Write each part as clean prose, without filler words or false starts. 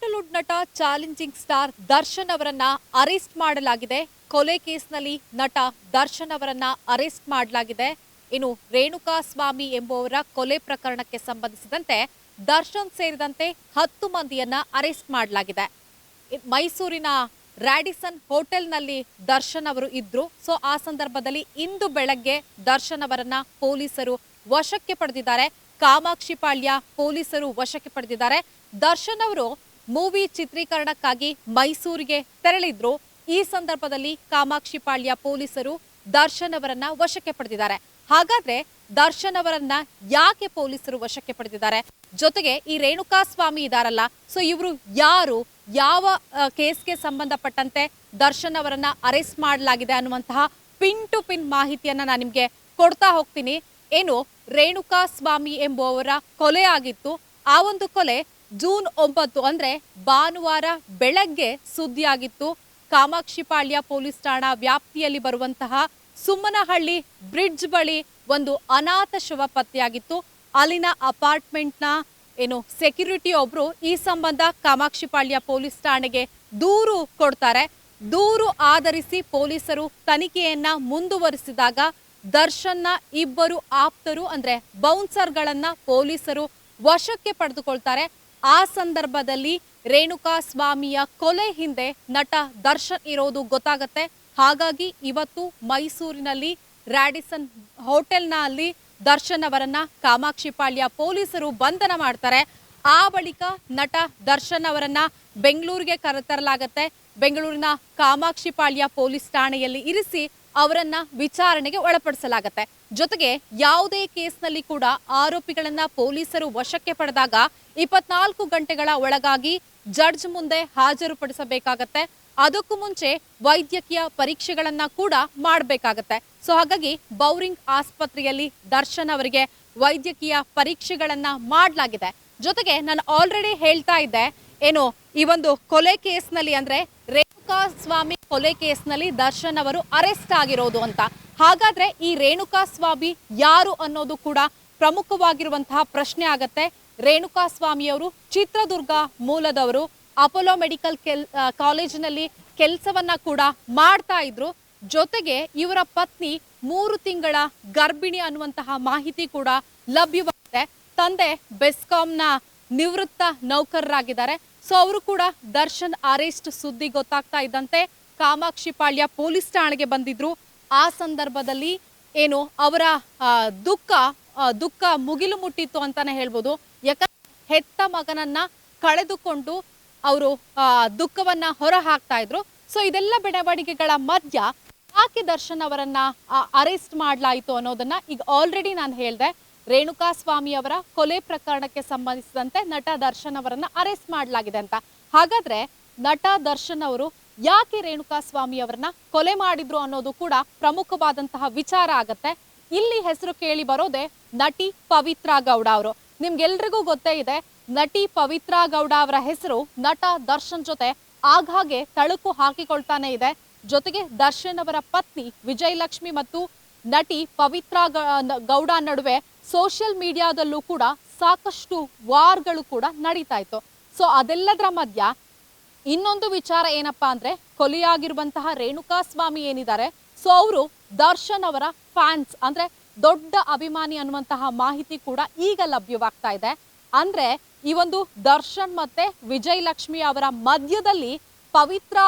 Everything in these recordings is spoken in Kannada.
ಸ್ಯಾಂಡಲ್ವುಡ್ ನಟ ಚಾಲೆಂಜಿಂಗ್ ಸ್ಟಾರ್ ದರ್ಶನ್ ಅವರನ್ನ ಅರೆಸ್ಟ್ ಮಾಡಲಾಗಿದೆ. ಕೊಲೆ ಕೇಸ್ನಲ್ಲಿ ನಟ ದರ್ಶನ್ ಅವರನ್ನ ಅರೆಸ್ಟ್ ಮಾಡಲಾಗಿದೆ. ಇನ್ನು ರೇಣುಕಾ ಸ್ವಾಮಿ ಎಂಬುವರ ಕೊಲೆ ಪ್ರಕರಣಕ್ಕೆ ಸಂಬಂಧಿಸಿದಂತೆ ದರ್ಶನ್ ಸೇರಿದಂತೆ 10 ಮಂದಿಯನ್ನ ಅರೆಸ್ಟ್ ಮಾಡಲಾಗಿದೆ. ಮೈಸೂರಿನ ರಾಡಿಸನ್ ಹೋಟೆಲ್ನಲ್ಲಿ ದರ್ಶನ್ ಅವರು ಇದ್ರು. ಸೊ ಆ ಸಂದರ್ಭದಲ್ಲಿ ಇಂದು ಬೆಳಗ್ಗೆ ದರ್ಶನ್ ಅವರನ್ನ ಪೊಲೀಸರು ವಶಕ್ಕೆ ಪಡೆದಿದ್ದಾರೆ. ಕಾಮಾಕ್ಷಿಪಾಳ್ಯ ಪೊಲೀಸರು ವಶಕ್ಕೆ ಪಡೆದಿದ್ದಾರೆ. ದರ್ಶನ್ ಅವರು ಮೂವಿ ಚಿತ್ರೀಕರಣಕ್ಕಾಗಿ ಮೈಸೂರಿಗೆ ತೆರಳಿದ್ರು. ಈ ಸಂದರ್ಭದಲ್ಲಿ ಕಾಮಾಕ್ಷಿಪಾಳ್ಯ ಪೊಲೀಸರು ದರ್ಶನ್ ಅವರನ್ನ ವಶಕ್ಕೆ ಪಡೆದಿದ್ದಾರೆ. ಹಾಗಾದ್ರೆ ದರ್ಶನ್ ಅವರನ್ನ ಯಾಕೆ ಪೊಲೀಸರು ವಶಕ್ಕೆ ಪಡೆದಿದ್ದಾರೆ? ಜೊತೆಗೆ ಈ ರೇಣುಕಾ ಸ್ವಾಮಿ ಇದಾರಲ್ಲ, ಸೊ ಇವರು ಯಾರು, ಯಾವ ಕೇಸ್ಗೆ ಸಂಬಂಧಪಟ್ಟಂತೆ ದರ್ಶನ್ ಅವರನ್ನ ಅರೆಸ್ಟ್ ಮಾಡಲಾಗಿದೆ ಅನ್ನುವಂತಹ ಪಿನ್ ಟು ಪಿನ್ ಮಾಹಿತಿಯನ್ನ ನಾನು ನಿಮ್ಗೆ ಕೊಡ್ತಾ ಹೋಗ್ತೀನಿ. ಏನು ರೇಣುಕಾ ಸ್ವಾಮಿ ಎಂಬುವವರ ಕೊಲೆ ಆಗಿತ್ತು. ಆ ಒಂದು ಕೊಲೆ ಜೂನ್ 9 ಅಂದ್ರೆ ಭಾನುವಾರ ಬೆಳಗ್ಗೆ ಸುದ್ದಿಯಾಗಿತ್ತು. ಕಾಮಾಕ್ಷಿಪಾಳ್ಯ ಪೊಲೀಸ್ ಠಾಣಾ ವ್ಯಾಪ್ತಿಯಲ್ಲಿ ಬರುವಂತಹ ಸುಮ್ಮನಹಳ್ಳಿ ಬ್ರಿಡ್ಜ್ ಬಳಿ ಒಂದು ಅನಾಥ ಶವ ಪತ್ತೆಯಾಗಿತ್ತು. ಅಲ್ಲಿನ ಅಪಾರ್ಟ್ಮೆಂಟ್ನ ಸೆಕ್ಯೂರಿಟಿ ಒಬ್ರು ಈ ಸಂಬಂಧ ಕಾಮಾಕ್ಷಿಪಾಳ್ಯ ಪೊಲೀಸ್ ಠಾಣೆಗೆ ದೂರು ಕೊಡ್ತಾರೆ. ದೂರು ಆಧರಿಸಿ ಪೊಲೀಸರು ತನಿಖೆಯನ್ನ ಮುಂದುವರಿಸಿದಾಗ ದರ್ಶನ್ನ ಇಬ್ಬರು ಆಪ್ತರು ಅಂದ್ರೆ ಬೌನ್ಸರ್ಗಳನ್ನ ಪೊಲೀಸರು ವಶಕ್ಕೆ ಪಡೆದುಕೊಳ್ತಾರೆ. ಆ ಸಂದರ್ಭದಲ್ಲಿ ರೇಣುಕಾ ಸ್ವಾಮಿಯ ಕೊಲೆ ಹಿಂದೆ ನಟ ದರ್ಶನ್ ಇರೋದು ಗೊತ್ತಾಗತ್ತೆ. ಹಾಗಾಗಿ ಇವತ್ತು ಮೈಸೂರಿನಲ್ಲಿ ರಾಡಿಸನ್ ಹೋಟೆಲ್ನಲ್ಲಿ ದರ್ಶನ್ ಅವರನ್ನ ಕಾಮಾಕ್ಷಿಪಾಳ್ಯ ಪೊಲೀಸರು ಬಂಧನ ಮಾಡ್ತಾರೆ. ಆ ಬಳಿಕ ನಟ ದರ್ಶನ್ ಅವರನ್ನ ಬೆಂಗಳೂರಿಗೆ ಕರೆತರಲಾಗತ್ತೆ. ಬೆಂಗಳೂರಿನ ಕಾಮಾಕ್ಷಿಪಾಳ್ಯ ಪೊಲೀಸ್ ಠಾಣೆಯಲ್ಲಿ ಇರಿಸಿ ಅವರನ್ನ ವಿಚಾರಣೆಗೆ ಒಳಪಡಿಸಲಾಗತ್ತೆ. ಜೊತೆಗೆ ಯಾವುದೇ ಕೇಸ್ನಲ್ಲಿ ಕೂಡ ಆರೋಪಿಗಳನ್ನ ಪೊಲೀಸರು ವಶಕ್ಕೆ ಪಡೆದಾಗ 24 ಗಂಟೆಗಳ ಒಳಗಾಗಿ ಜಡ್ಜ್ ಮುಂದೆ ಹಾಜರುಪಡಿಸಬೇಕಾಗತ್ತೆ. ಅದಕ್ಕೂ ಮುಂಚೆ ವೈದ್ಯಕೀಯ ಪರೀಕ್ಷೆಗಳನ್ನ ಕೂಡ ಮಾಡಬೇಕಾಗತ್ತೆ. ಸೊ ಹಾಗಾಗಿ ಬೌರಿಂಗ್ ಆಸ್ಪತ್ರೆಯಲ್ಲಿ ದರ್ಶನ್ ಅವರಿಗೆ ವೈದ್ಯಕೀಯ ಪರೀಕ್ಷೆಗಳನ್ನ ಮಾಡಲಾಗಿದೆ. ಜೊತೆಗೆ ನಾನು ಆಲ್ರೆಡಿ ಹೇಳ್ತಾ ಇದ್ದೆ, ಈ ಒಂದು ಕೊಲೆ ಕೇಸ್ನಲ್ಲಿ ಅಂದ್ರೆ ರೇಣುಕಾ ಸ್ವಾಮಿ ಕೊಲೆ ಕೇಸ್ನಲ್ಲಿ ದರ್ಶನ್ ಅವರು ಅರೆಸ್ಟ್ ಆಗಿರೋದು ಅಂತ. ಹಾಗಾದ್ರೆ ಈ ರೇಣುಕಾ ಸ್ವಾಮಿ ಯಾರು ಅನ್ನೋದು ಕೂಡ ಪ್ರಮುಖವಾಗಿರುವಂತಹ ಪ್ರಶ್ನೆ ಆಗತ್ತೆ. ರೇಣುಕಾ ಸ್ವಾಮಿಯವರು ಚಿತ್ರದುರ್ಗ ಮೂಲದವರು. ಅಪೋಲೋ ಮೆಡಿಕಲ್ ಕಾಲೇಜಿನಲ್ಲಿ ಕೆಲಸವನ್ನ ಕೂಡ ಮಾಡ್ತಾ ಇದ್ರು. ಜೊತೆಗೆ ಇವರ ಪತ್ನಿ 3 ತಿಂಗಳ ಗರ್ಭಿಣಿ ಅನ್ನುವಂತಹ ಮಾಹಿತಿ ಕೂಡ ಲಭ್ಯವಾಗಿದೆ. ತಂದೆ ಬೆಸ್ಕಾಂನ ನಿವೃತ್ತ ನೌಕರರಾಗಿದ್ದಾರೆ. ಸೊ ಅವರು ಕೂಡ ದರ್ಶನ್ ಅರೆಸ್ಟ್ ಸುದ್ದಿ ಗೊತ್ತಾಗ್ತಾ ಇದ್ದಂತೆ ಕಾಮಾಕ್ಷಿಪಾಳ್ಯ ಪೊಲೀಸ್ ಠಾಣೆಗೆ ಬಂದಿದ್ರು. ಆ ಸಂದರ್ಭದಲ್ಲಿ ಅವರ ದುಃಖ ಮುಗಿಲು ಮುಟ್ಟಿತ್ತು ಅಂತಾನೆ ಹೇಳ್ಬೋದು. ಯಾಕಂದ್ರೆ ಹೆತ್ತ ಮಗನನ್ನ ಕಳೆದುಕೊಂಡು ಅವರು ದುಃಖವನ್ನ ಹೊರ ಹಾಕ್ತಾ ಇದ್ರು. ಸೊ ಇದೆಲ್ಲ ಬೆಳವಣಿಗೆಗಳ ಮಧ್ಯ ಯಾಕೆ ದರ್ಶನ್ ಅವರನ್ನ ಅರೆಸ್ಟ್ ಮಾಡಲಾಯಿತು ಅನ್ನೋದನ್ನ ಈಗ ಆಲ್ರೆಡಿ ನಾನು ಹೇಳಿದೆ. ರೇಣುಕಾ ಸ್ವಾಮಿ ಅವರ ಕೊಲೆ ಪ್ರಕರಣಕ್ಕೆ ಸಂಬಂಧಿಸಿದಂತೆ ನಟ ದರ್ಶನ್ ಅವರನ್ನ ಅರೆಸ್ಟ್ ಮಾಡಲಾಗಿದೆ ಅಂತ. ಹಾಗಾದ್ರೆ ನಟ ದರ್ಶನ್ ಅವರು ಯಾಕೆ ರೇಣುಕಾ ಸ್ವಾಮಿ ಅವರನ್ನ ಕೊಲೆ ಮಾಡಿದ್ರು ಅನ್ನೋದು ಕೂಡ ಪ್ರಮುಖವಾದಂತಹ ವಿಚಾರ ಆಗತ್ತೆ. ಇಲ್ಲಿ ಹೆಸರು ಕೇಳಿ ಬರೋದೆ ನಟಿ ಪವಿತ್ರಾ ಗೌಡ ಅವರು. ನಿಮ್ಗೆಲ್ರಿಗೂ ಗೊತ್ತೇ ಇದೆ, ನಟಿ ಪವಿತ್ರಾ ಗೌಡ ಅವರ ಹೆಸರು ನಟ ದರ್ಶನ್ ಜೊತೆ ಆಗಾಗ್ಗೆ ತಳುಕು ಹಾಕಿಕೊಳ್ತಾನೆ ಇದೆ. ಜೊತೆಗೆ ದರ್ಶನ್ ಅವರ ಪತ್ನಿ ವಿಜಯಲಕ್ಷ್ಮಿ ಮತ್ತು ನಟಿ ಪವಿತ್ರಾ ಗೌಡ ನಡುವೆ ಸೋಷಿಯಲ್ ಮೀಡಿಯಾದಲ್ಲೂ ಕೂಡ ಸಾಕಷ್ಟು ವಾರ್ಗಳು ಕೂಡ ನಡೀತಾ ಇತ್ತು. ಸೊ ಅದೆಲ್ಲದರ ಮಧ್ಯ ಇನ್ನೊಂದು ವಿಚಾರ ಏನಪ್ಪಾ ಅಂದ್ರೆ, ಕೊಲೆಯಾಗಿರುವಂತಹ ರೇಣುಕಾ ಸ್ವಾಮಿ ಏನಿದ್ದಾರೆ, ಸೊ ಅವರು ದರ್ಶನ್ ಅವರ ಫ್ಯಾನ್ಸ್ ಅಂದ್ರೆ ದೊಡ್ಡ ಅಭಿಮಾನಿ ಅನ್ನುವಂತಹ ಮಾಹಿತಿ ಕೂಡ ಈಗ ಲಭ್ಯವಾಗ್ತಾ ಇದೆ. ಅಂದ್ರೆ ಈ ಒಂದು ದರ್ಶನ್ ಮತ್ತೆ ವಿಜಯಲಕ್ಷ್ಮಿ ಅವರ ಮಧ್ಯದಲ್ಲಿ ಪವಿತ್ರಾ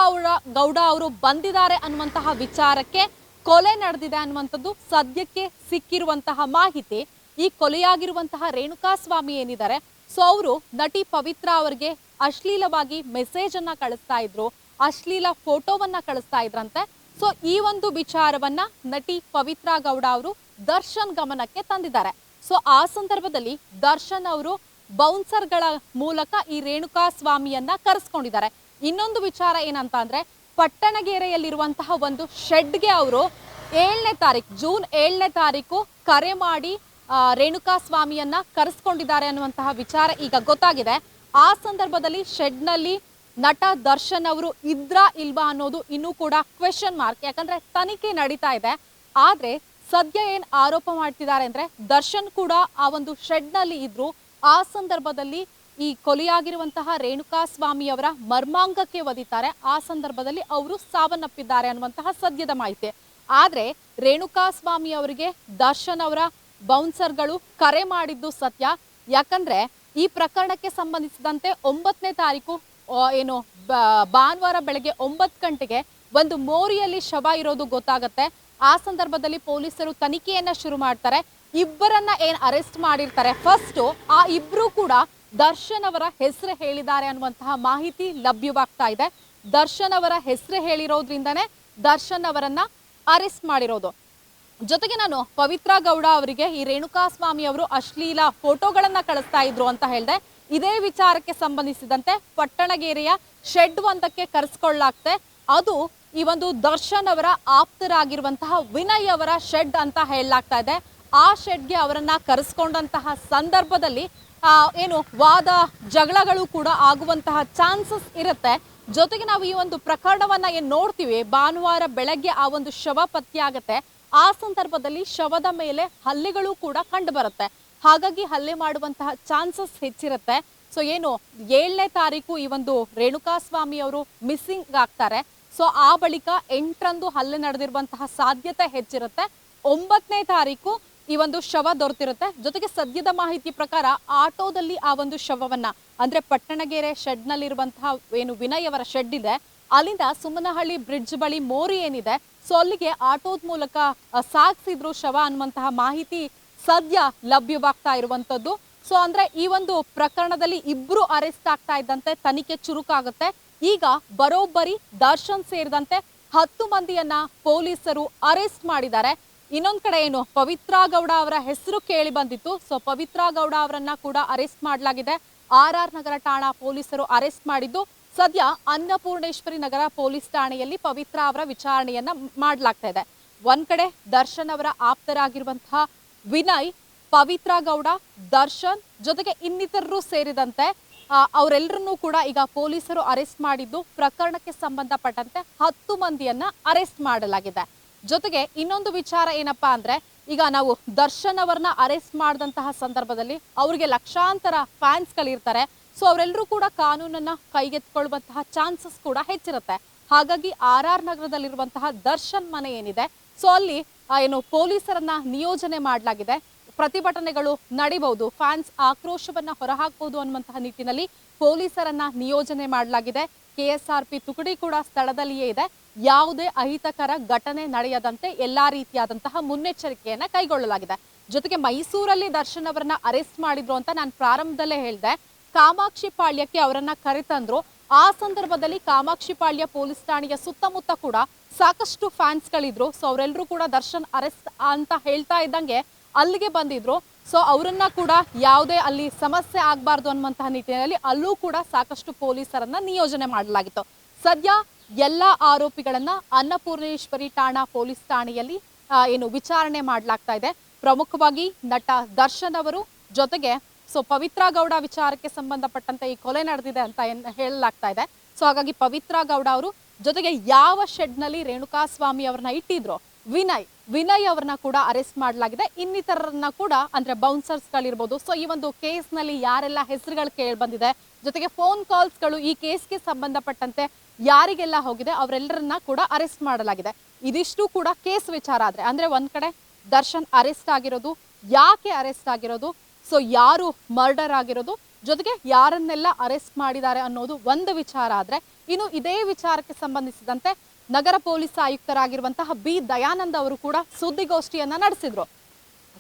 ಗೌಡ ಅವರು ಬಂದಿದ್ದಾರೆ ಅನ್ನುವಂತಹ ವಿಚಾರಕ್ಕೆ ಕೊಲೆ ನಡೆದಿದೆ ಅನ್ನುವಂಥದ್ದು ಸದ್ಯಕ್ಕೆ ಸಿಕ್ಕಿರುವಂತಹ ಮಾಹಿತಿ. ಈ ಕೊಲೆಯಾಗಿರುವಂತಹ ರೇಣುಕಾ ಸ್ವಾಮಿ ಏನಿದ್ದಾರೆ, ಸೊ ಅವರು ನಟಿ ಪವಿತ್ರಾ ಅವರಿಗೆ ಅಶ್ಲೀಲವಾಗಿ ಮೆಸೇಜ್ ಅನ್ನ ಕಳಿಸ್ತಾ ಇದ್ರು, ಅಶ್ಲೀಲ ಫೋಟೋವನ್ನ ಕಳಿಸ್ತಾ ಇದ್ರಂತೆ. ಸೊ ಈ ಒಂದು ವಿಚಾರವನ್ನ ನಟಿ ಪವಿತ್ರಾ ಗೌಡ ಅವರು ದರ್ಶನ್ ಗಮನಕ್ಕೆ ತಂದಿದ್ದಾರೆ. ಸೊ ಆ ಸಂದರ್ಭದಲ್ಲಿ ದರ್ಶನ್ ಅವರು ಬೌನ್ಸರ್ಗಳ ಮೂಲಕ ಈ ರೇಣುಕಾ ಸ್ವಾಮಿಯನ್ನ ಕರೆಸ್ಕೊಂಡಿದ್ದಾರೆ. ಇನ್ನೊಂದು ವಿಚಾರ ಏನಂತ ಅಂದ್ರೆ, ಪಟ್ಟಣಗೆರೆಯಲ್ಲಿರುವಂತಹ ಒಂದು ಶೆಡ್ಗೆ ಅವರು ಜೂನ್ 7ನೇ ತಾರೀಕು ಕರೆ ಮಾಡಿ ರೇಣುಕಾ ಸ್ವಾಮಿಯನ್ನ ಕರೆಸ್ಕೊಂಡಿದ್ದಾರೆ ಅನ್ನುವಂತಹ ವಿಚಾರ ಈಗ ಗೊತ್ತಾಗಿದೆ. ಆ ಸಂದರ್ಭದಲ್ಲಿ ಶೆಡ್ನಲ್ಲಿ ನಟ ದರ್ಶನ್ ಅವರು ಇದ್ರಾ ಇಲ್ವಾ ಅನ್ನೋದು ಇನ್ನೂ ಕೂಡ ಕ್ವೆಶ್ಚನ್ ಮಾರ್ಕ್. ಯಾಕಂದ್ರೆ ತನಿಖೆ ನಡೀತಾ ಇದೆ. ಆದ್ರೆ ಸದ್ಯ ಏನ್ ಆರೋಪ ಮಾಡ್ತಿದ್ದಾರೆ ಅಂದ್ರೆ, ದರ್ಶನ್ ಕೂಡ ಆ ಒಂದು ಶೆಡ್ನಲ್ಲಿ ಇದ್ರು. ಆ ಸಂದರ್ಭದಲ್ಲಿ ಈ ಕೊಲೆಯಾಗಿರುವಂತಹ ರೇಣುಕಾ ಸ್ವಾಮಿ ಅವರ ಮರ್ಮಾಂಗಕ್ಕೆ ಒದಿತಾರೆ. ಆ ಸಂದರ್ಭದಲ್ಲಿ ಅವರು ಸಾವನ್ನಪ್ಪಿದ್ದಾರೆ ಅನ್ನುವಂತಹ ಸದ್ಯದ ಮಾಹಿತಿ. ಆದ್ರೆ ರೇಣುಕಾ ಸ್ವಾಮಿ ಅವರಿಗೆ ದರ್ಶನ್ ಅವರ ಬೌನ್ಸರ್ಗಳು ಕರೆ ಮಾಡಿದ್ದು ಸತ್ಯ. ಯಾಕಂದ್ರೆ ಈ ಪ್ರಕರಣಕ್ಕೆ ಸಂಬಂಧಿಸಿದಂತೆ 9ನೇ ತಾರೀಕು ಏನು ಭಾನುವಾರ ಬೆಳಗ್ಗೆ 9 ಗಂಟೆಗೆ ಒಂದು ಮೋರಿಯಲ್ಲಿ ಶವ ಇರೋದು ಗೊತ್ತಾಗತ್ತೆ. ಆ ಸಂದರ್ಭದಲ್ಲಿ ಪೊಲೀಸರು ತನಿಖೆಯನ್ನ ಶುರು ಮಾಡ್ತಾರೆ. ಇಬ್ಬರನ್ನ ಏನ್ ಅರೆಸ್ಟ್ ಮಾಡಿರ್ತಾರೆ, ಫಸ್ಟ್ ಆ ಇಬ್ರು ಕೂಡ ದರ್ಶನ್ ಅವರ ಹೆಸರು ಹೇಳಿದ್ದಾರೆ ಅನ್ನುವಂತಹ ಮಾಹಿತಿ ಲಭ್ಯವಾಗ್ತಾ ಇದೆ. ದರ್ಶನ್ ಅವರ ಹೆಸರು ಹೇಳಿರೋದ್ರಿಂದನೇ ದರ್ಶನ್ ಅವರನ್ನ ಅರೆಸ್ಟ್ ಮಾಡಿರೋದು. ಜೊತೆಗೆ ನಾನು ಪವಿತ್ರ ಗೌಡ ಅವರಿಗೆ ಈ ರೇಣುಕಾ ಸ್ವಾಮಿ ಅವರು ಅಶ್ಲೀಲ ಫೋಟೋಗಳನ್ನ ಕಳಿಸ್ತಾ ಇದ್ರು ಅಂತ ಹೇಳಿದೆ. ಇದೇ ವಿಚಾರಕ್ಕೆ ಸಂಬಂಧಿಸಿದಂತೆ ಪಟ್ಟಣಗೆರೆಯ ಶೆಡ್ ಒಂದಕ್ಕೆ ಕರೆಸ್ಕೊಳ್ಳಾಗ್ತೆ. ಅದು ಈ ಒಂದು ದರ್ಶನ್ ಅವರ ಆಪ್ತರಾಗಿರುವಂತಹ ವಿನಯ್ ಅವರ ಶೆಡ್ ಅಂತ ಹೇಳಲಾಗ್ತಾ ಇದೆ. ಆ ಶೆಡ್ಗೆ ಅವರನ್ನ ಕರೆಸ್ಕೊಂಡಂತಹ ಸಂದರ್ಭದಲ್ಲಿ ಏನು ವಾದ ಜಗಳಗಳು ಕೂಡ ಆಗುವಂತಹ ಚಾನ್ಸಸ್ ಇರುತ್ತೆ. ಜೊತೆಗೆ ನಾವು ಈ ಒಂದು ಪ್ರಕರಣವನ್ನ ಏನ್ ನೋಡ್ತೀವಿ, ಭಾನುವಾರ ಬೆಳಗ್ಗೆ ಆ ಒಂದು ಶವ ಪತ್ತೆ ಆಗತ್ತೆ. ಆ ಸಂದರ್ಭದಲ್ಲಿ ಶವದ ಮೇಲೆ ಹಲ್ಲೆಗಳು ಕೂಡ ಕಂಡು ಬರುತ್ತೆ. ಹಾಗಾಗಿ ಹಲ್ಲೆ ಮಾಡುವಂತಹ ಚಾನ್ಸಸ್ ಹೆಚ್ಚಿರುತ್ತೆ. ಸೊ ಏನು 7ನೇ ತಾರೀಕು ಈ ಒಂದು ರೇಣುಕಾ ಸ್ವಾಮಿ ಅವರು ಮಿಸ್ಸಿಂಗ್ ಆಗ್ತಾರೆ. ಸೊ ಆ ಬಳಿಕ 8ರಂದು ಹಲ್ಲೆ ನಡೆದಿರುವಂತಹ ಸಾಧ್ಯತೆ ಹೆಚ್ಚಿರುತ್ತೆ. 9ನೇ ತಾರೀಕು ಈ ಒಂದು ಶವ ದೊರೆತಿರುತ್ತೆ. ಜೊತೆಗೆ ಸದ್ಯದ ಮಾಹಿತಿ ಪ್ರಕಾರ ಆಟೋದಲ್ಲಿ ಆ ಒಂದು ಶವವನ್ನ ಅಂದ್ರೆ ಪಟ್ಟಣಗೆರೆ ಶೆಡ್ ನಲ್ಲಿರುವಂತಹ ಏನು ವಿನಯ್ ಅವರ ಶೆಡ್ ಇದೆ, ಅಲ್ಲಿಂದ ಸುಮನಹಳ್ಳಿ ಬ್ರಿಡ್ಜ್ ಬಳಿ ಮೋರಿ ಏನಿದೆ, ಸೊ ಅಲ್ಲಿಗೆ ಆಟೋದ ಮೂಲಕ ಸಾಗಿಸಿದ್ರು ಶವ ಅನ್ನುವಂತಹ ಮಾಹಿತಿ ಸದ್ಯ ಲಭ್ಯವಾಗ್ತಾ ಇರುವಂತದ್ದು. ಸೊ ಅಂದ್ರೆ ಈ ಒಂದು ಪ್ರಕರಣದಲ್ಲಿ ಇಬ್ರು ಅರೆಸ್ಟ್ ಆಗ್ತಾ ಇದ್ದಂತೆ ತನಿಖೆ ಚುರುಕಾಗುತ್ತೆ. ಈಗ ಬರೋಬ್ಬರಿ ದರ್ಶನ್ ಸೇರಿದಂತೆ 10 ಮಂದಿಯನ್ನ ಪೊಲೀಸರು ಅರೆಸ್ಟ್ ಮಾಡಿದ್ದಾರೆ. ಇನ್ನೊಂದ್ ಕಡೆ ಏನು ಪವಿತ್ರ ಗೌಡ ಅವರ ಹೆಸರು ಕೇಳಿ ಬಂದಿತ್ತು. ಸೊ ಪವಿತ್ರ ಗೌಡ ಅವರನ್ನ ಕೂಡ ಅರೆಸ್ಟ್ ಮಾಡಲಾಗಿದೆ. RR ನಗರ ಠಾಣಾ ಪೊಲೀಸರು ಅರೆಸ್ಟ್ ಮಾಡಿದ್ದು ಸದ್ಯ ಅನ್ನಪೂರ್ಣೇಶ್ವರಿ ನಗರ ಪೊಲೀಸ್ ಠಾಣೆಯಲ್ಲಿ ಪವಿತ್ರ ಅವರ ವಿಚಾರಣೆಯನ್ನ ಮಾಡಲಾಗ್ತಾ ಇದೆ. ಒಂದ್ ಕಡೆ ದರ್ಶನ್ ಅವರ ಆಪ್ತರಾಗಿರುವಂತಹ ವಿನಯ್, ಪವಿತ್ರ ಗೌಡ, ದರ್ಶನ್ ಜೊತೆಗೆ ಇನ್ನಿತರರು ಸೇರಿದಂತೆ ಅವರೆಲ್ಲರನ್ನೂ ಕೂಡ ಈಗ ಪೊಲೀಸರು ಅರೆಸ್ಟ್ ಮಾಡಿದ್ದು ಪ್ರಕರಣಕ್ಕೆ ಸಂಬಂಧಪಟ್ಟಂತೆ 10 ಮಂದಿಯನ್ನ ಅರೆಸ್ಟ್ ಮಾಡಲಾಗಿದೆ. ಜೊತೆಗೆ ಇನ್ನೊಂದು ವಿಚಾರ ಏನಪ್ಪಾ ಅಂದ್ರೆ, ಈಗ ನಾವು ದರ್ಶನ್ ಅವರನ್ನ ಅರೆಸ್ಟ್ ಮಾಡಿದಂತಹ ಸಂದರ್ಭದಲ್ಲಿ ಅವರಿಗೆ ಲಕ್ಷಾಂತರ ಫ್ಯಾನ್ಸ್ಗಳಿರ್ತಾರೆ. ಸೊ ಅವರೆಲ್ಲರೂ ಕೂಡ ಕಾನೂನನ್ನ ಕೈಗೆತ್ತಿಕೊಳ್ಳುವಂತಹ ಚಾನ್ಸಸ್ ಕೂಡ ಹೆಚ್ಚಿರುತ್ತೆ. ಹಾಗಾಗಿ RR ನಗರದಲ್ಲಿರುವಂತಹ ದರ್ಶನ್ ಮನೆ ಏನಿದೆ, ಸೊ ಅಲ್ಲಿ ಏನು ಪೊಲೀಸರನ್ನ ನಿಯೋಜನೆ ಮಾಡಲಾಗಿದೆ. ಪ್ರತಿಭಟನೆಗಳು ನಡಿಬಹುದು, ಫ್ಯಾನ್ಸ್ ಆಕ್ರೋಶವನ್ನ ಹೊರಹಾಕಬಹುದು ಅನ್ನುವಂತಹ ನಿಟ್ಟಿನಲ್ಲಿ ಪೊಲೀಸರನ್ನ ನಿಯೋಜನೆ ಮಾಡಲಾಗಿದೆ. KSRP ತುಕಡಿ ಕೂಡ ಸ್ಥಳದಲ್ಲಿಯೇ ಇದೆ. ಯಾವುದೇ ಅಹಿತಕರ ಘಟನೆ ನಡೆಯದಂತೆ ಎಲ್ಲಾ ರೀತಿಯಾದಂತಹ ಮುನ್ನೆಚ್ಚರಿಕೆಯನ್ನ ಕೈಗೊಳ್ಳಲಾಗಿದೆ. ಜೊತೆಗೆ ಮೈಸೂರಲ್ಲಿ ದರ್ಶನ್ ಅವರನ್ನ ಅರೆಸ್ಟ್ ಮಾಡಿದ್ರು ಅಂತ ನಾನು ಪ್ರಾರಂಭದಲ್ಲೇ ಹೇಳಿದೆ. ಕಾಮಾಕ್ಷಿ ಪಾಳ್ಯಕ್ಕೆ ಅವರನ್ನ ಕರೆತಂದ್ರು. ಆ ಸಂದರ್ಭದಲ್ಲಿ ಕಾಮಾಕ್ಷಿ ಪಾಳ್ಯ ಪೊಲೀಸ್ ಠಾಣೆಯ ಸುತ್ತಮುತ್ತ ಕೂಡ ಸಾಕಷ್ಟು ಫ್ಯಾನ್ಸ್ಗಳಿದ್ರು. ಸೊ ಅವರೆಲ್ಲರೂ ಕೂಡ ದರ್ಶನ್ ಅರೆಸ್ಟ್ ಅಂತ ಹೇಳ್ತಾ ಇದ್ದಂಗೆ ಅಲ್ಲಿಗೆ ಬಂದಿದ್ರು. ಸೊ ಅವರನ್ನ ಕೂಡ ಯಾವುದೇ ಅಲ್ಲಿ ಸಮಸ್ಯೆ ಆಗಬಾರ್ದು ಅನ್ನುವಂತಹ ನಿಟ್ಟಿನಲ್ಲಿ ಅಲ್ಲೂ ಕೂಡ ಸಾಕಷ್ಟು ಪೊಲೀಸರನ್ನ ನಿಯೋಜನೆ ಮಾಡಲಾಗಿತ್ತು. ಸದ್ಯ ಎಲ್ಲ ಆರೋಪಿಗಳನ್ನ ಅನ್ನಪೂರ್ಣೇಶ್ವರಿ ಠಾಣಾ ಪೊಲೀಸ್ ಠಾಣೆಯಲ್ಲಿ ಏನು ವಿಚಾರಣೆ ಮಾಡಲಾಗ್ತಾ ಇದೆ. ಪ್ರಮುಖವಾಗಿ ನಟ ದರ್ಶನ್ ಅವರು ಜೊತೆಗೆ ಸೊ ಪವಿತ್ರ ಗೌಡ ವಿಚಾರಕ್ಕೆ ಸಂಬಂಧಪಟ್ಟಂತೆ ಈ ಕೊಲೆ ನಡೆದಿದೆ ಅಂತ ಹೇಳಲಾಗ್ತಾ ಇದೆ. ಸೊ ಹಾಗಾಗಿ ಪವಿತ್ರ ಗೌಡ ಅವರು ಜೊತೆಗೆ ಯಾವ ಶೆಡ್ ನಲ್ಲಿ ರೇಣುಕಾ ಸ್ವಾಮಿ ಅವ್ರನ್ನ ಇಟ್ಟಿದ್ರು ವಿನಯ್ ಅವ್ರನ್ನ ಕೂಡ ಅರೆಸ್ಟ್ ಮಾಡಲಾಗಿದೆ. ಇನ್ನಿತರರನ್ನ ಕೂಡ ಅಂದ್ರೆ ಬೌನ್ಸರ್ಸ್ ಗಳಿರ್ಬೋದು. ಸೊ ಈ ಒಂದು ಕೇಸ್ ನಲ್ಲಿ ಯಾರೆಲ್ಲ ಹೆಸರುಗಳು ಕೇಳಿ ಬಂದಿದೆ, ಜೊತೆಗೆ ಫೋನ್ ಕಾಲ್ಸ್ ಗಳು ಈ ಕೇಸ್ಗೆ ಸಂಬಂಧಪಟ್ಟಂತೆ ಯಾರಿಗೆಲ್ಲ ಹೋಗಿದೆ ಅವರೆಲ್ಲರನ್ನ ಕೂಡ ಅರೆಸ್ಟ್ ಮಾಡಲಾಗಿದೆ. ಇದಿಷ್ಟು ಕೂಡ ಕೇಸ್ ವಿಚಾರ ಆದ್ರೆ ಅಂದ್ರೆ ಒಂದ್ ಕಡೆ ದರ್ಶನ್ ಅರೆಸ್ಟ್ ಆಗಿರೋದು, ಯಾಕೆ ಅರೆಸ್ಟ್ ಆಗಿರೋದು, ಸೊ ಯಾರು ಮರ್ಡರ್ ಆಗಿರೋದು, ಜೊತೆಗೆ ಯಾರನ್ನೆಲ್ಲ ಅರೆಸ್ಟ್ ಮಾಡಿದ್ದಾರೆ ಅನ್ನೋದು ಒಂದು ವಿಚಾರ ಆದ್ರೆ, ಇನ್ನು ಇದೇ ವಿಚಾರಕ್ಕೆ ಸಂಬಂಧಿಸಿದಂತೆ ನಗರ ಪೊಲೀಸ್ ಆಯುಕ್ತರಾಗಿರುವಂತಹ ಬಿ ದಯಾನಂದ್ ಅವರು ಕೂಡ ಸುದ್ದಿಗೋಷ್ಠಿಯನ್ನ ನಡೆಸಿದ್ರು.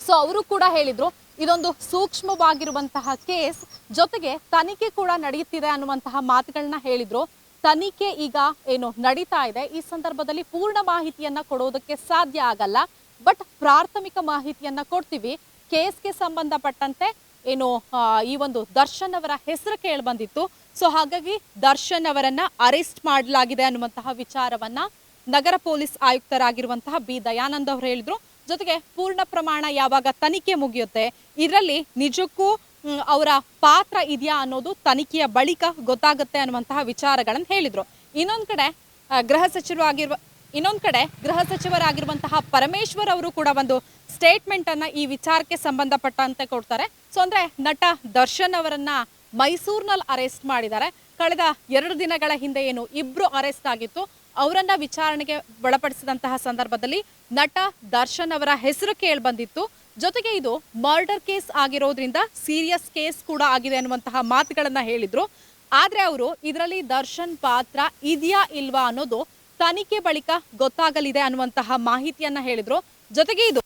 ಸೊ ಅವರು ಕೂಡ ಹೇಳಿದ್ರು ಇದೊಂದು ಸೂಕ್ಷ್ಮವಾಗಿರುವಂತಹ ಕೇಸ್, ಜೊತೆಗೆ ತನಿಖೆ ಕೂಡ ನಡೆಯುತ್ತಿದೆ ಅನ್ನುವಂತಹ ಮಾತುಗಳನ್ನ ಹೇಳಿದ್ರು. ತನಿಖೆ ಈಗ ಏನು ನಡೀತಾ ಇದೆ, ಈ ಸಂದರ್ಭದಲ್ಲಿ ಪೂರ್ಣ ಮಾಹಿತಿಯನ್ನ ಕೊಡೋದಕ್ಕೆ ಸಾಧ್ಯ ಆಗಲ್ಲ, ಬಟ್ ಪ್ರಾಥಮಿಕ ಮಾಹಿತಿಯನ್ನ ಕೊಡ್ತೀವಿ. ಕೇಸ್ಗೆ ಸಂಬಂಧಪಟ್ಟಂತೆ ಏನು ಈ ಒಂದು ದರ್ಶನ್ ಅವರ ಹೆಸರು ಕೇಳಿ ಬಂದಿತ್ತು. ಸೊ ಹಾಗಾಗಿ ದರ್ಶನ್ ಅವರನ್ನ ಅರೆಸ್ಟ್ ಮಾಡಲಾಗಿದೆ ಅನ್ನುವಂತಹ ವಿಚಾರವನ್ನ ನಗರ ಪೊಲೀಸ್ ಆಯುಕ್ತರಾಗಿರುವಂತಹ ಬಿ ದಯಾನಂದ್ ಅವರು ಹೇಳಿದ್ರು. ಜೊತೆಗೆ ಪೂರ್ಣ ಪ್ರಮಾಣ ಯಾವಾಗ ತನಿಖೆ ಮುಗಿಯುತ್ತೆ ಇದರಲ್ಲಿ ನಿಜಕ್ಕೂ ಅವರ ಪಾತ್ರ ಇದೆಯಾ ಅನ್ನೋದು ತನಿಖೆಯ ಬಳಿಕ ಗೊತ್ತಾಗುತ್ತೆ ಅನ್ನುವಂತಹ ವಿಚಾರಗಳನ್ನು ಹೇಳಿದ್ರು. ಇನ್ನೊಂದ್ ಕಡೆ ಗೃಹ ಸಚಿವರಾಗಿರುವಂತಹ ಪರಮೇಶ್ವರ್ ಅವರು ಕೂಡ ಒಂದು ಸ್ಟೇಟ್ಮೆಂಟ್ ಅನ್ನ ಈ ವಿಚಾರಕ್ಕೆ ಸಂಬಂಧಪಟ್ಟಂತೆ ಕೊಡ್ತಾರೆ. ಸೊ ಅಂದ್ರೆ ನಟ ದರ್ಶನ್ ಅವರನ್ನ ಮೈಸೂರಿನಲ್ಲಿ ಅರೆಸ್ಟ್ ಮಾಡಿದ್ದಾರೆ. ಕಳೆದ 2 ದಿನಗಳ ಹಿಂದೆ ಏನು ಇಬ್ರು ಅರೆಸ್ಟ್ ಆಗಿತ್ತು, ಅವರನ್ನ ವಿಚಾರಣೆಗೆ ಒಳಪಡಿಸಿದಂತಹ ಸಂದರ್ಭದಲ್ಲಿ ನಟ ದರ್ಶನ್ ಅವರ ಹೆಸರು ಕೇಳಿ ಬಂದಿತ್ತು. ಜೊತೆಗೆ ಇದು ಮರ್ಡರ್ ಕೇಸ್ ಆಗಿರೋದ್ರಿಂದ ಸೀರಿಯಸ್ ಕೇಸ್ ಕೂಡ ಆಗಿದೆ ಅನ್ನುವಂತಹ ಮಾತುಗಳನ್ನ ಹೇಳಿದ್ರು. ಆದ್ರೆ ಅವರು ಇದರಲ್ಲಿ ದರ್ಶನ್ ಪಾತ್ರ ಇದೆಯಾ ಇಲ್ವಾ ಅನ್ನೋದು ತನಿಖೆ ಬಳಿಕ ಗೊತ್ತಾಗಲಿದೆ ಅನ್ನುವಂತಹ ಮಾಹಿತಿಯನ್ನ ಹೇಳಿದ್ರು. ಜೊತೆಗೆ ಇದು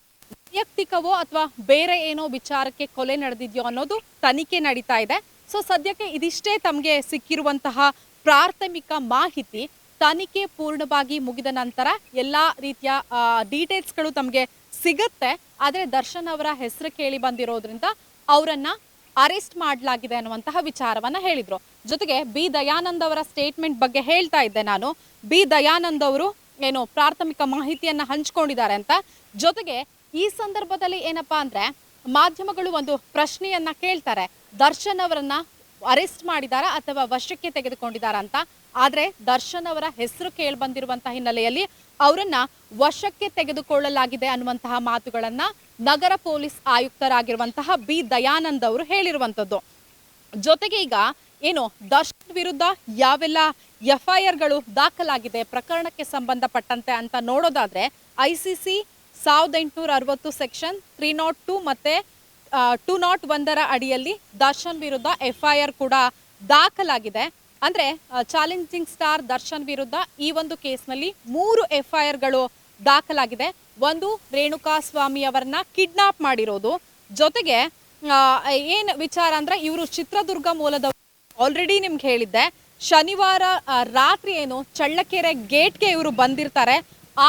ವೈಯಕ್ತಿಕವೋ ಅಥವಾ ಬೇರೆ ಏನೋ ವಿಚಾರಕ್ಕೆ ಕೊಲೆ ನಡೆದಿದೆಯೋ ಅನ್ನೋದು ತನಿಖೆ ನಡೀತಾ ಇದೆ. ಸೊ ಸದ್ಯಕ್ಕೆ ಇದಿಷ್ಟೇ ತಮಗೆ ಸಿಕ್ಕಿರುವಂತಹ ಪ್ರಾಥಮಿಕ ಮಾಹಿತಿ. ತನಿಖೆ ಪೂರ್ಣವಾಗಿ ಮುಗಿದ ನಂತರ ಎಲ್ಲಾ ರೀತಿಯ ಡೀಟೇಲ್ಸ್ಗಳು ತಮಗೆ ಸಿಗುತ್ತೆ. ಆದರೆ ದರ್ಶನ್ ಅವರ ಹೆಸರು ಕೇಳಿ ಬಂದಿರೋದ್ರಿಂದ ಅವರನ್ನ ಅರೆಸ್ಟ್ ಮಾಡಲಾಗಿದೆ ಅನ್ನುವಂತಹ ವಿಚಾರವನ್ನ ಹೇಳಿದ್ರು. ಜೊತೆಗೆ ಬಿ ದಯಾನಂದ್ ಅವರ ಸ್ಟೇಟ್ಮೆಂಟ್ ಬಗ್ಗೆ ಹೇಳ್ತಾ ಇದ್ದೆ ನಾನು. ಬಿ ದಯಾನಂದ್ ಅವರು ಏನು ಪ್ರಾಥಮಿಕ ಮಾಹಿತಿಯನ್ನ ಹಂಚ್ಕೊಂಡಿದ್ದಾರೆ ಅಂತ. ಜೊತೆಗೆ ಈ ಸಂದರ್ಭದಲ್ಲಿ ಏನಪ್ಪಾ ಅಂದ್ರೆ ಮಾಧ್ಯಮಗಳು ಒಂದು ಪ್ರಶ್ನೆಯನ್ನ ಕೇಳ್ತಾರೆ, ದರ್ಶನ್ ಅವರನ್ನ ಅರೆಸ್ಟ್ ಮಾಡಿದಾರಾ ಅಥವಾ ವಶಕ್ಕೆ ತೆಗೆದುಕೊಂಡಿದ್ದಾರಾ ಅಂತ. ಆದ್ರೆ ದರ್ಶನ್ ಅವರ ಹೆಸರು ಕೇಳಿ ಬಂದಿರುವಂತಹ ಹಿನ್ನೆಲೆಯಲ್ಲಿ ಅವರನ್ನ ವಶಕ್ಕೆ ತೆಗೆದುಕೊಳ್ಳಲಾಗಿದೆ ಅನ್ನುವಂತಹ ಮಾತುಗಳನ್ನ ನಗರ ಪೊಲೀಸ್ ಆಯುಕ್ತರಾಗಿರುವಂತಹ ಬಿ ದಯಾನಂದ್ ಅವರು ಹೇಳಿರುವಂತದ್ದು. ಜೊತೆಗೆ ಈಗ ಏನು ದರ್ಶನ್ ವಿರುದ್ಧ ಯಾವೆಲ್ಲ FIR ಗಳು ದಾಖಲಾಗಿದೆ ಪ್ರಕರಣಕ್ಕೆ ಸಂಬಂಧಪಟ್ಟಂತೆ ಅಂತ ನೋಡೋದಾದ್ರೆ ICC 1860 ಸೆಕ್ಷನ್ 302 ಮತ್ತೆ 201 ಅಡಿಯಲ್ಲಿ ದರ್ಶನ್ ವಿರುದ್ಧ FIR ಕೂಡ ದಾಖಲಾಗಿದೆ. ಅಂದ್ರೆ ಚಾಲೆಂಜಿಂಗ್ ಸ್ಟಾರ್ ದರ್ಶನ್ ವಿರುದ್ಧ ಈ ಒಂದು ಕೇಸ್ನಲ್ಲಿ 3 FIR ಗಳು ದಾಖಲಾಗಿದೆ. ಒಂದು ರೇಣುಕಾ ಸ್ವಾಮಿ ಅವರನ್ನ ಕಿಡ್ನಾಪ್ ಮಾಡಿರೋದು. ಜೊತೆಗೆ ಏನ್ ವಿಚಾರ ಅಂದ್ರೆ ಇವರು ಚಿತ್ರದುರ್ಗ ಮೂಲದವರು. ಆಲ್ರೆಡಿ ನಿಮ್ಗೆ ಹೇಳಿದ್ದೆ, ಶನಿವಾರ ರಾತ್ರಿ ಏನು ಚಳ್ಳಕೆರೆ ಗೇಟ್ಗೆ ಇವರು ಬಂದಿರ್ತಾರೆ.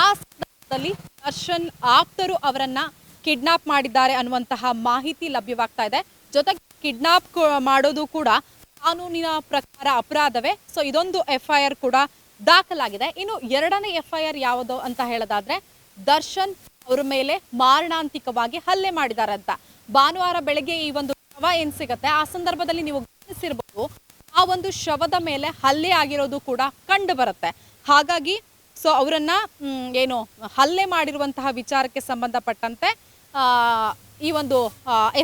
ಆ ಸಂದರ್ಭದಲ್ಲಿ ದರ್ಶನ್ ಆಪ್ತರು ಅವರನ್ನ ಕಿಡ್ನಾಪ್ ಮಾಡಿದ್ದಾರೆ ಅನ್ನುವಂತಹ ಮಾಹಿತಿ ಲಭ್ಯವಾಗ್ತಾ ಇದೆ. ಜೊತೆಗೆ ಕಿಡ್ನಾಪ್ ಮಾಡೋದು ಕೂಡ ಕಾನೂನಿನ ಪ್ರಕಾರ ಅಪರಾಧವೇ. ಸೊ ಇದೊಂದು FIR ಕೂಡ ದಾಖಲಾಗಿದೆ. ಇನ್ನು ಎರಡನೇ FIR ಯಾವುದು ಅಂತ ಹೇಳೋದಾದ್ರೆ ದರ್ಶನ್ ಅವರ ಮೇಲೆ ಮಾರಣಾಂತಿಕವಾಗಿ ಹಲ್ಲೆ ಮಾಡಿದ್ದಾರೆ ಅಂತ. ಭಾನುವಾರ ಬೆಳಗ್ಗೆ ಈ ಒಂದು ಶವ ಏನ್ ಸಿಗತ್ತೆ ಆ ಸಂದರ್ಭದಲ್ಲಿ ನೀವು ಗಮನಿಸಿರ್ಬೋದು, ಆ ಒಂದು ಶವದ ಮೇಲೆ ಹಲ್ಲೆ ಆಗಿರೋದು ಕೂಡ ಕಂಡು ಬರುತ್ತೆ. ಹಾಗಾಗಿ ಸೊ ಅವರನ್ನ ಏನು ಹಲ್ಲೆ ಮಾಡಿರುವಂತಹ ವಿಚಾರಕ್ಕೆ ಸಂಬಂಧಪಟ್ಟಂತೆ ಈ ಒಂದು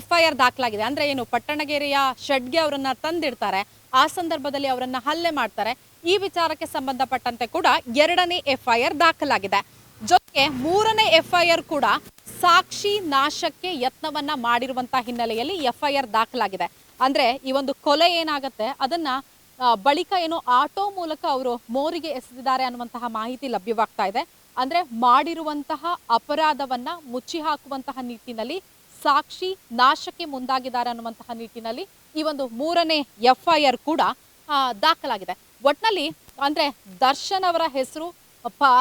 FIR ದಾಖಲಾಗಿದೆ. ಅಂದ್ರೆ ಏನು ಪಟ್ಟಣಗೆರೆಯ ಶೆಡ್ಗೆ ಅವರನ್ನ ತಂದಿಡ್ತಾರೆ, ಆ ಸಂದರ್ಭದಲ್ಲಿ ಅವರನ್ನ ಹಲ್ಲೆ ಮಾಡ್ತಾರೆ. ಈ ವಿಚಾರಕ್ಕೆ ಸಂಬಂಧಪಟ್ಟಂತೆ ಕೂಡ ಎರಡನೇ FIR ದಾಖಲಾಗಿದೆ. ಜೊತೆಗೆ ಮೂರನೇ FIR ಕೂಡ ಸಾಕ್ಷಿ ನಾಶಕ್ಕೆ ಯತ್ನವನ್ನ ಮಾಡಿರುವಂತಹ ಹಿನ್ನೆಲೆಯಲ್ಲಿ FIR ದಾಖಲಾಗಿದೆ. ಅಂದ್ರೆ ಈ ಒಂದು ಕೊಲೆ ಏನಾಗತ್ತೆ ಅದನ್ನ ಬಳಿಕ ಏನು ಆಟೋ ಮೂಲಕ ಅವರು ಮೋರಿಗೆ ಎಸೆದಿದ್ದಾರೆ ಅನ್ನುವಂತಹ ಮಾಹಿತಿ ಲಭ್ಯವಾಗ್ತಾ ಇದೆ. ಅಂದ್ರೆ ಮಾಡಿರುವಂತಹ ಅಪರಾಧವನ್ನ ಮುಚ್ಚಿ ಹಾಕುವಂತಹ ನಿಟ್ಟಿನಲ್ಲಿ ಸಾಕ್ಷಿ ನಾಶಕ್ಕೆ ಮುಂದಾಗಿದ್ದಾರೆ ಅನ್ನುವಂತಹ ನಿಟ್ಟಿನಲ್ಲಿ ಈ ಒಂದು ಮೂರನೇ FIR ಕೂಡ ದಾಖಲಾಗಿದೆ. ಒಟ್ನಲ್ಲಿ ಅಂದ್ರೆ ದರ್ಶನ್ ಅವರ ಹೆಸರು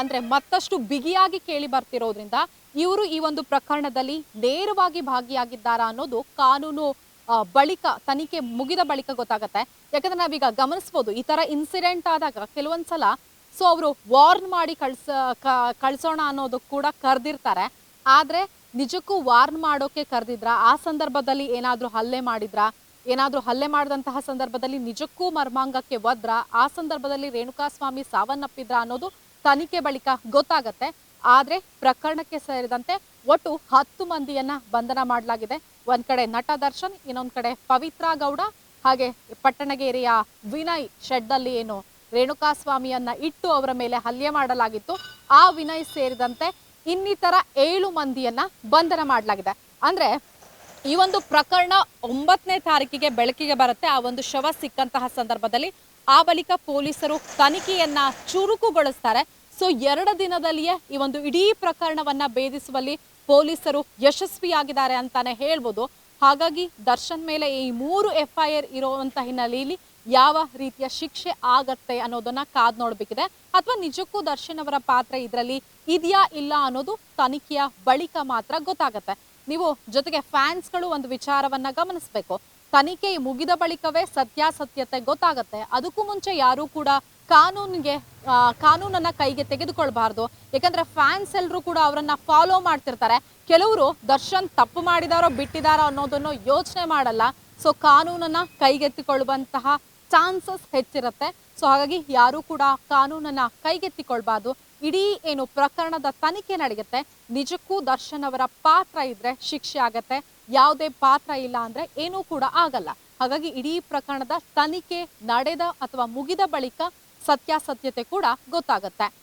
ಅಂದ್ರೆ ಮತ್ತಷ್ಟು ಬಿಗಿಯಾಗಿ ಕೇಳಿ ಬರ್ತಿರೋದ್ರಿಂದ ಇವರು ಈ ಒಂದು ಪ್ರಕರಣದಲ್ಲಿ ನೇರವಾಗಿ ಭಾಗಿಯಾಗಿದ್ದಾರಾ ಅನ್ನೋದು ಕಾನೂನು ಬಳಿಕ ತನಿಖೆ ಮುಗಿದ ಬಳಿಕ ಗೊತ್ತಾಗತ್ತೆ. ಯಾಕಂದ್ರೆ ನಾವೀಗ ಗಮನಿಸಬಹುದು, ಈ ತರ ಇನ್ಸಿಡೆಂಟ್ ಆದಾಗ ಕೆಲವೊಂದ್ಸಲ ಸೊ ಅವರು ವಾರ್ನ್ ಮಾಡಿ ಕಳ್ಸೋಣ ಅನ್ನೋದು ಕೂಡ ಕರೆದಿರ್ತಾರೆ. ಆದ್ರೆ ನಿಜಕ್ಕೂ ವಾರ್ನ್ ಮಾಡೋಕೆ ಕರೆದಿದ್ರ, ಆ ಸಂದರ್ಭದಲ್ಲಿ ಏನಾದ್ರೂ ಹಲ್ಲೆ ಮಾಡಿದ್ರ, ಏನಾದ್ರೂ ಹಲ್ಲೆ ಮಾಡಿದಂತಹ ಸಂದರ್ಭದಲ್ಲಿ ನಿಜಕ್ಕೂ ಮರ್ಮಾಂಗಕ್ಕೆ ಒದ್ರ, ಆ ಸಂದರ್ಭದಲ್ಲಿ ರೇಣುಕಾ ಸ್ವಾಮಿ ಸಾವನ್ನಪ್ಪಿದ್ರ ಅನ್ನೋದು ತನಿಖೆ ಬಳಿಕ ಗೊತ್ತಾಗತ್ತೆ. ಆದ್ರೆ ಪ್ರಕರಣಕ್ಕೆ ಸೇರಿದಂತೆ ಒಟ್ಟು 10 ಮಂದಿಯನ್ನ ಬಂಧನ ಮಾಡಲಾಗಿದೆ. ಒಂದ್ ಕಡೆ ನಟ ದರ್ಶನ್, ಇನ್ನೊಂದ್ ಕಡೆ ಪವಿತ್ರ ಗೌಡ, ಹಾಗೆ ಪಟ್ಟಣಗೆರೆಯ ವಿನಯ್ ಶೆಡ್ ಅಲ್ಲಿ ಏನು ರೇಣುಕಾ ಸ್ವಾಮಿಯನ್ನ ಇಟ್ಟು ಅವರ ಮೇಲೆ ಹಲ್ಲೆ ಮಾಡಲಾಗಿತ್ತು, ಆ ವಿನಯ್ ಸೇರಿದಂತೆ ಇನ್ನಿತರ 7 ಮಂದಿಯನ್ನ ಬಂಧನ ಮಾಡಲಾಗಿದೆ. ಅಂದ್ರೆ ಈ ಒಂದು ಪ್ರಕರಣ 9ನೇ ತಾರೀಕಿಗೆ ಬೆಳಕಿಗೆ ಬರುತ್ತೆ. ಆ ಒಂದು ಶವ ಸಿಕ್ಕಂತಹ ಸಂದರ್ಭದಲ್ಲಿ ಆ ಬಳಿಕ ಪೊಲೀಸರು ತನಿಖೆಯನ್ನ ಚುರುಕುಗೊಳಿಸ್ತಾರೆ. ಸೊ 2 ದಿನದಲ್ಲಿಯೇ ಈ ಒಂದು ಇಡೀ ಪ್ರಕರಣವನ್ನ ಭೇದಿಸುವಲ್ಲಿ ಪೊಲೀಸರು ಯಶಸ್ವಿಯಾಗಿದ್ದಾರೆ ಅಂತಾನೆ ಹೇಳ್ಬೋದು. ಹಾಗಾಗಿ ದರ್ಶನ್ ಮೇಲೆ ಈ 3 FIR ಇರುವಂತಹ ಹಿನ್ನೆಲೆಯಲ್ಲಿ ಯಾವ ರೀತಿಯ ಶಿಕ್ಷೆ ಆಗತ್ತೆ ಅನ್ನೋದನ್ನ ಕಾದ್ ನೋಡ್ಬೇಕಿದೆ. ಅಥವಾ ನಿಜಕ್ಕೂ ದರ್ಶನ್ ಅವರ ಪಾತ್ರ ಇದರಲ್ಲಿ ಇದೆಯಾ ಇಲ್ಲ ಅನ್ನೋದು ತನಿಖೆಯ ಬಳಿಕ ಮಾತ್ರ ಗೊತ್ತಾಗತ್ತೆ. ನೀವು ಜೊತೆಗೆ ಫ್ಯಾನ್ಸ್ಗಳು ಒಂದು ವಿಚಾರವನ್ನ ಗಮನಿಸಬೇಕು, ತನಿಖೆ ಮುಗಿದ ಬಳಿಕವೇ ಸತ್ಯಾಸತ್ಯತೆ ಗೊತ್ತಾಗತ್ತೆ. ಅದಕ್ಕೂ ಮುಂಚೆ ಯಾರು ಕೂಡ ಕಾನೂನನ್ನ ಕೈಗೆ ತೆಗೆದುಕೊಳ್ಬಾರ್ದು. ಯಾಕಂದ್ರೆ ಫ್ಯಾನ್ಸ್ ಎಲ್ಲರೂ ಕೂಡ ಅವರನ್ನ ಫಾಲೋ ಮಾಡ್ತಿರ್ತಾರೆ. ಕೆಲವರು ದರ್ಶನ್ ತಪ್ಪು ಮಾಡಿದಾರೋ ಬಿಟ್ಟಿದಾರೋ ಅನ್ನೋದನ್ನು ಯೋಚನೆ ಮಾಡಲ್ಲ. ಸೊ ಕಾನೂನನ್ನ ಕೈಗೆತ್ತಿಕೊಳ್ಳುವಂತಹ ಚಾನ್ಸಸ್ ಹೆಚ್ಚಿರುತ್ತೆ. ಸೊ ಹಾಗಾಗಿ ಯಾರು ಕೂಡ ಕಾನೂನನ್ನ ಕೈಗೆತ್ತಿಕೊಳ್ಬಾರ್ದು. ಇಡೀ ಏನು ಪ್ರಕರಣದ ತನಿಖೆ ನಡೆಯುತ್ತೆ, ನಿಜಕ್ಕೂ ದರ್ಶನ್ ಅವರ ಪಾತ್ರ ಇದ್ರೆ ಶಿಕ್ಷೆ ಆಗತ್ತೆ, ಯಾವುದೇ ಪಾತ್ರ ಇಲ್ಲ ಅಂದ್ರೆ ಏನೂ ಕೂಡ ಆಗಲ್ಲ. ಹಾಗಾಗಿ ಇಡೀ ಪ್ರಕರಣದ ತನಿಖೆ ನಡೆದ ಅಥವಾ ಮುಗಿದ ಬಳಿಕ ಸತ್ಯಾಸತ್ಯತೆ ಕೂಡ ಗೊತ್ತಾಗುತ್ತೆ.